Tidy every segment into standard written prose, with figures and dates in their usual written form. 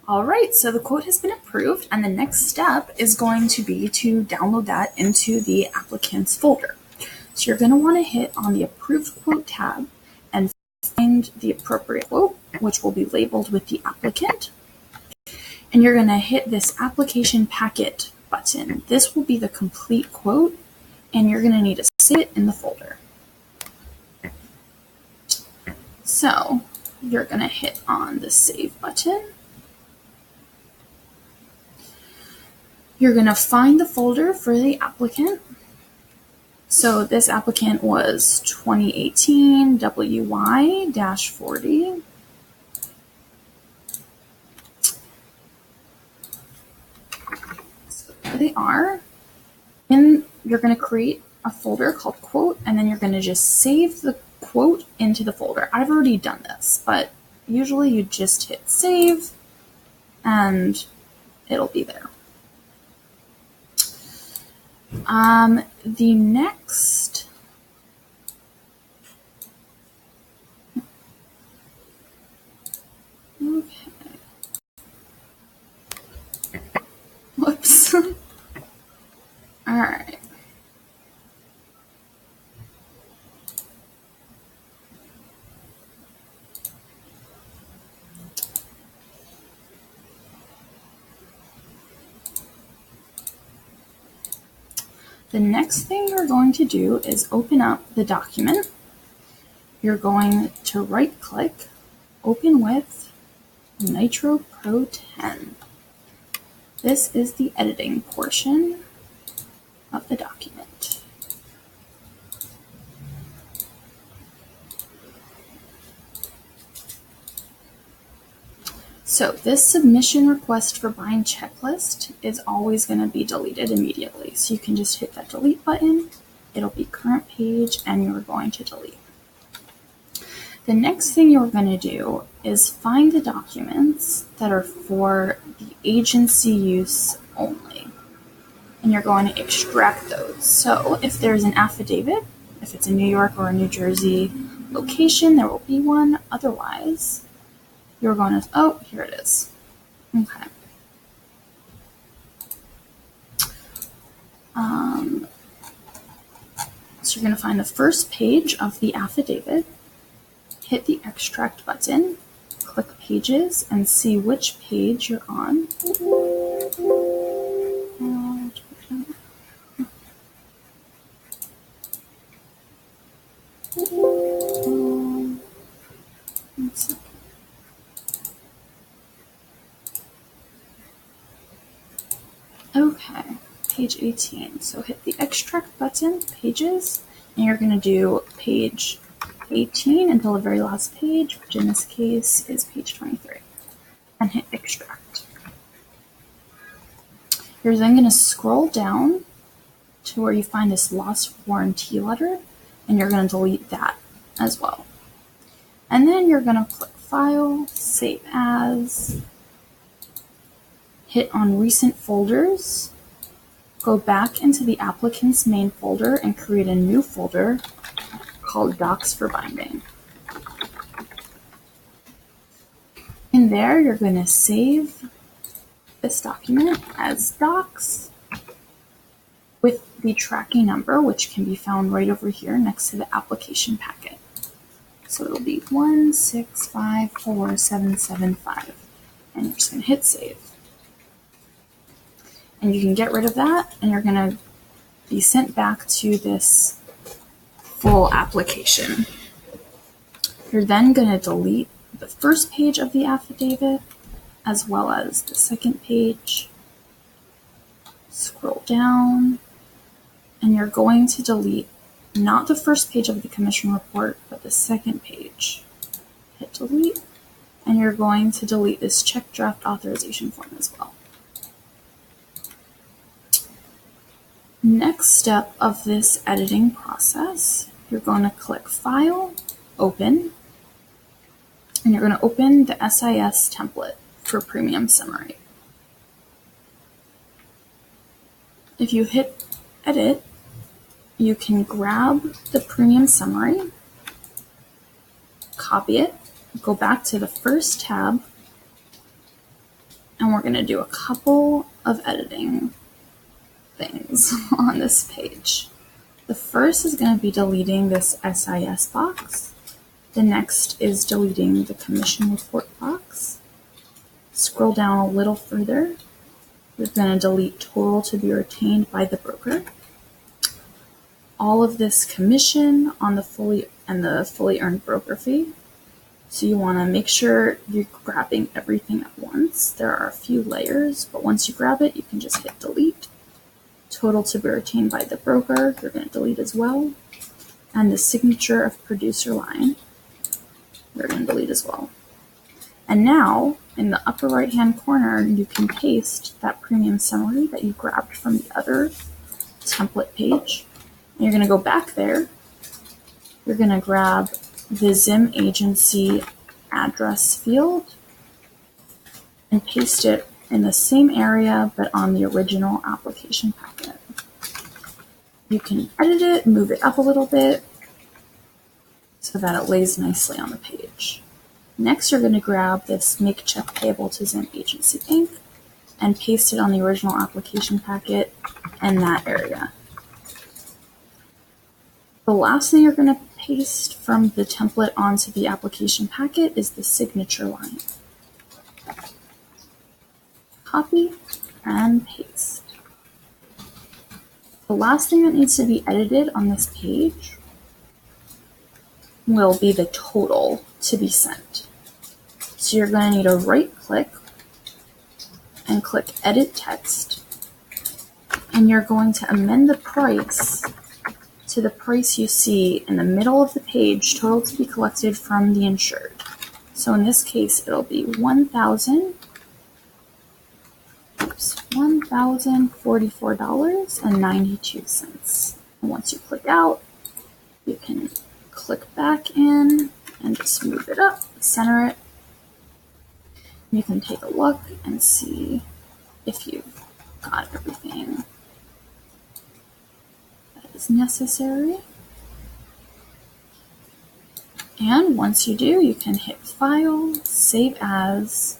All right, so the quote has been approved, and the next step is going to be to download that into the applicant's folder. So you're going to want to hit on the Approved Quote tab and find the appropriate quote, which will be labeled with the applicant. And you're going to hit this Application Packet button. This will be the complete quote, and you're going to need to save it in the folder. So you're going to hit on the Save button. You're going to find the folder for the applicant. So this applicant was 2018 WY-40. So there they are. And you're going to create a folder called Quote, and then you're going to just save the quote into the folder. I've already done this, but usually you just hit Save, and it'll be there. The next whoops. All right. The next thing you're going to do is open up the document. You're going to right-click, Open with Nitro Pro 10. This is the editing portion of the document. So this submission request for buying checklist is always going to be deleted immediately. So you can just hit that delete button. It'll be current page, and you're going to delete. The next thing you're going to do is find the documents that are for the agency use only. And you're going to extract those. So if there's an affidavit, if it's a New York or a New Jersey location, there will be one. Otherwise, you're going to, oh, here it is. Okay. So you're going to find the first page of the affidavit, hit the extract button, click pages, and see which page you're on. Okay, page 18. So hit the extract button, pages, and you're going to do page 18 until the very last page, which in this case is page 23, and hit extract. You're then going to scroll down to where you find this loss warranty letter, and you're going to delete that as well. And then you're going to click File, Save As, hit on Recent Folders, go back into the applicant's main folder and create a new folder called Docs for Binding. In there, you're going to save this document as Docs with the tracking number, which can be found right over here next to the application packet. So it'll be 1654775, and you're just going to hit Save. And you can get rid of that, and you're going to be sent back to this full application. You're then going to delete the first page of the affidavit, as well as the second page. Scroll down, and you're going to delete not the first page of the commission report, but the second page. Hit delete, and you're going to delete this check draft authorization form as well. Next step of this editing process, you're going to click File, Open, and you're going to open the SIS template for Premium Summary. If you hit Edit, you can grab the Premium Summary, copy it, go back to the first tab, And we're going to do a couple of editing things on this page. The first is going to be deleting this SIS box. The next is deleting the commission report box. Scroll down a little further. We're going to delete total to be retained by the broker. All of this commission on the fully earned broker fee. So you want to make sure you're grabbing everything at once. There are a few layers, but once you grab it, you can just hit delete. Total to be retained by the broker, you're going to delete as well. And the signature of producer line, you're going to delete as well. And now, in the upper right-hand corner, you can paste that premium summary that you grabbed from the other template page. And you're going to go back there. You're going to grab the Zim agency address field and paste it in the same area but on the original application packet. You can edit it, move it up a little bit so that it lays nicely on the page. Next, you're going to grab this Make Check Payable to Zim Agency Inc. and paste it on the original application packet and that area. The last thing you're going to paste from the template onto the application packet is the signature line. Copy and paste. The last thing that needs to be edited on this page will be the total to be sent. So you're going to need to right click and click Edit Text, and you're going to amend the price to the price you see in the middle of the page, total to be collected from the insured. So in this case, it'll be $1,044.92. And once you click out, you can click back in and just move it up, center it. You can take a look and see if you've got everything that is necessary. And once you do, you can hit File, Save As.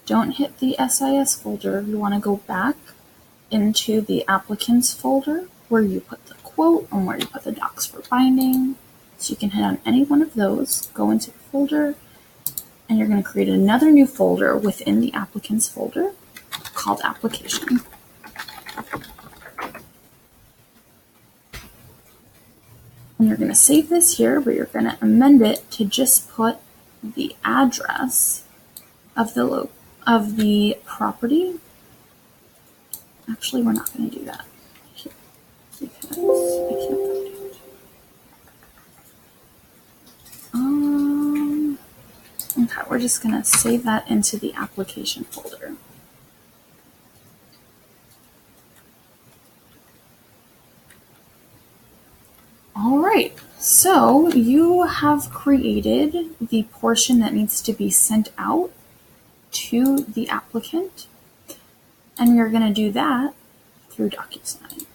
Don't hit the SIS folder. You want to go back into the Applicants folder where you put the quote and where you put the docs for binding. So you can hit on any one of those, go into the folder, and you're going to create another new folder within the Applicants folder called Application. And you're going to save this here, but you're going to amend it to just put the address of the property. Actually, we're not going to do that here because I can't find it. Okay, we're just going to save that into the application folder. All right, so you have created the portion that needs to be sent out to the applicant, and you're going to do that through DocuSign.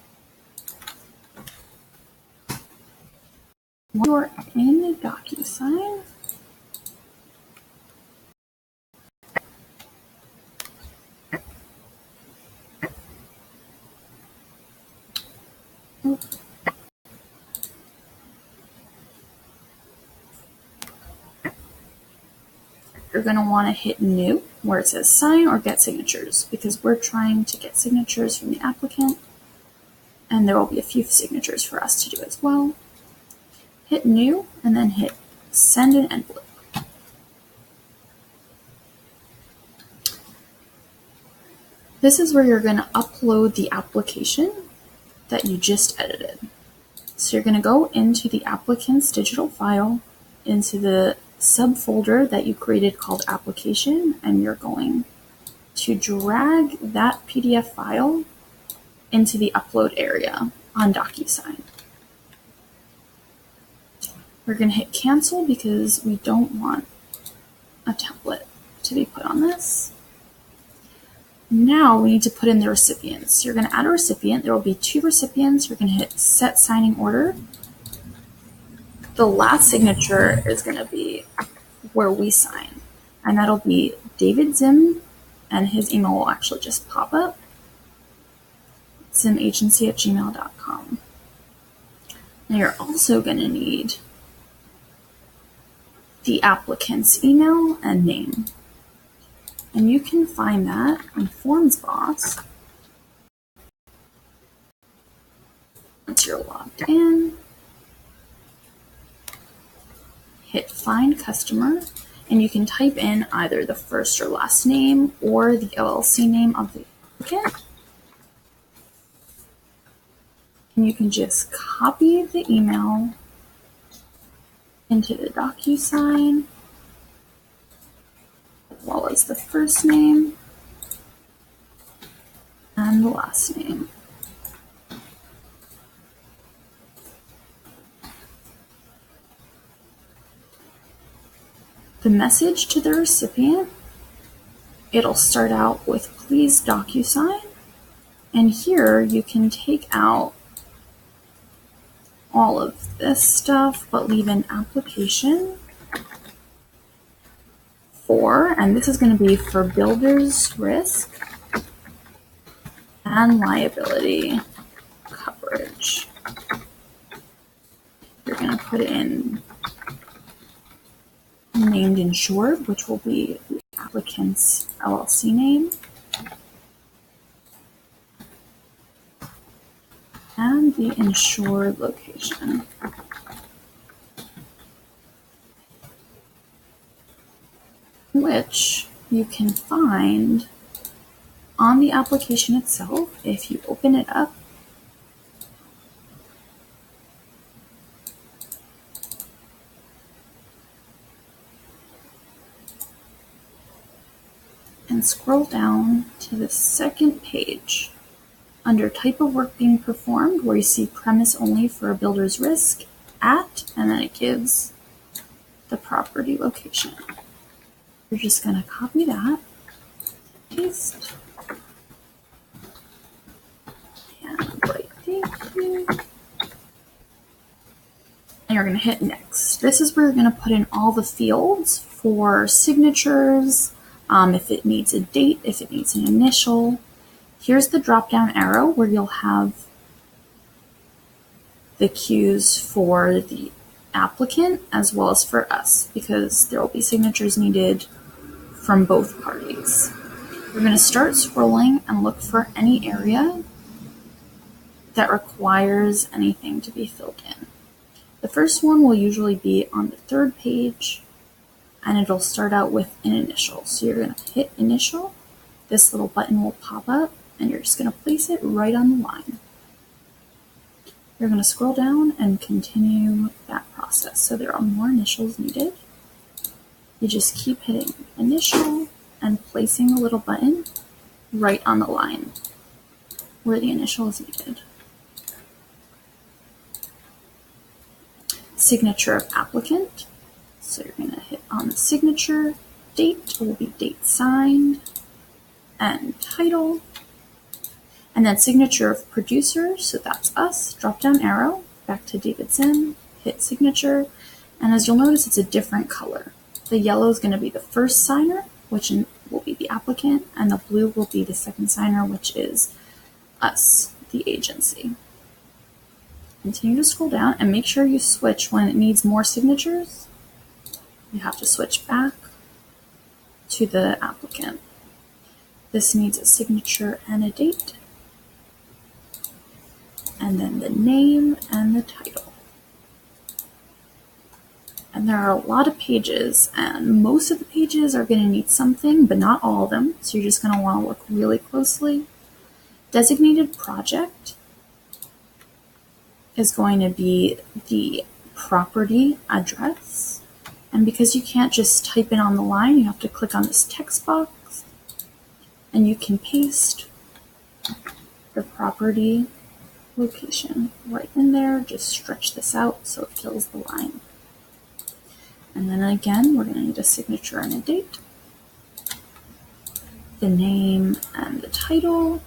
When you're in DocuSign, you're going to want to hit New where it says Sign or Get Signatures, because we're trying to get signatures from the applicant, and there will be a few signatures for us to do as well. Hit New and then hit Send an Envelope. This is where you're going to upload the application that you just edited. So you're going to go into the applicant's digital file, into the subfolder that you created called Application, and you're going to drag that PDF file into the upload area on DocuSign. We're going to hit Cancel because we don't want a template to be put on this. Now we need to put in the recipients. You're going to add a recipient. There will be 2 recipients. You're going to hit Set Signing Order. The last signature is going to be where we sign, and that'll be David Zim and his email will actually just pop up, simagency@gmail.com. Now you're also going to need the applicant's email and name. And you can find that in Forms Boss. Once you're logged in, hit Find Customer, and you can type in either the first or last name or the LLC name of the applicant. And you can just copy the email into the DocuSign, as well as the first name and the last name. The message to the recipient, it'll start out with "Please DocuSign," and here you can take out all of this stuff, but leave an application for, and this is going to be for builder's risk and liability coverage. You're going to put in named insured, which will be the applicant's LLC name, and the insured location. Which you can find on the application itself. If you open it up, and scroll down to the second page under type of work being performed, where you see premise only for a builder's risk at, and then it gives the property location. You're just going to copy that, paste, and write thank you. And you're going to hit next. This is where you're going to put in all the fields for signatures, if it needs a date, if it needs an initial. Here's the drop-down arrow where you'll have the cues for the applicant as well as for us, because there will be signatures needed from both parties. We're going to start scrolling and look for any area that requires anything to be filled in. The first one will usually be on the third page, and it'll start out with an initial. So you're going to hit initial. This little button will pop up, and you're just going to place it right on the line. You're going to scroll down and continue that process. So there are more initials needed. You just keep hitting initial and placing the little button right on the line where the initial is needed. Signature of applicant. So you're going to hit on the signature. Date will be date signed, and title. And then signature of producer, so that's us. Drop down arrow, back to Davidson, hit signature. And as you'll notice, it's a different color. The yellow is going to be the first signer, which will be the applicant, and the blue will be the second signer, which is us, the agency. Continue to scroll down and make sure you switch when it needs more signatures. You have to switch back to the applicant. This needs a signature and a date, and then the name and the title. And there are a lot of pages, and most of the pages are going to need something, but not all of them. So you're just going to want to look really closely. Designated project is going to be the property address. And because you can't just type it on the line, you have to click on this text box, and you can paste the property location right in there. Just stretch this out so it fills the line. And then again, we're going to need a signature and a date, the name and the title,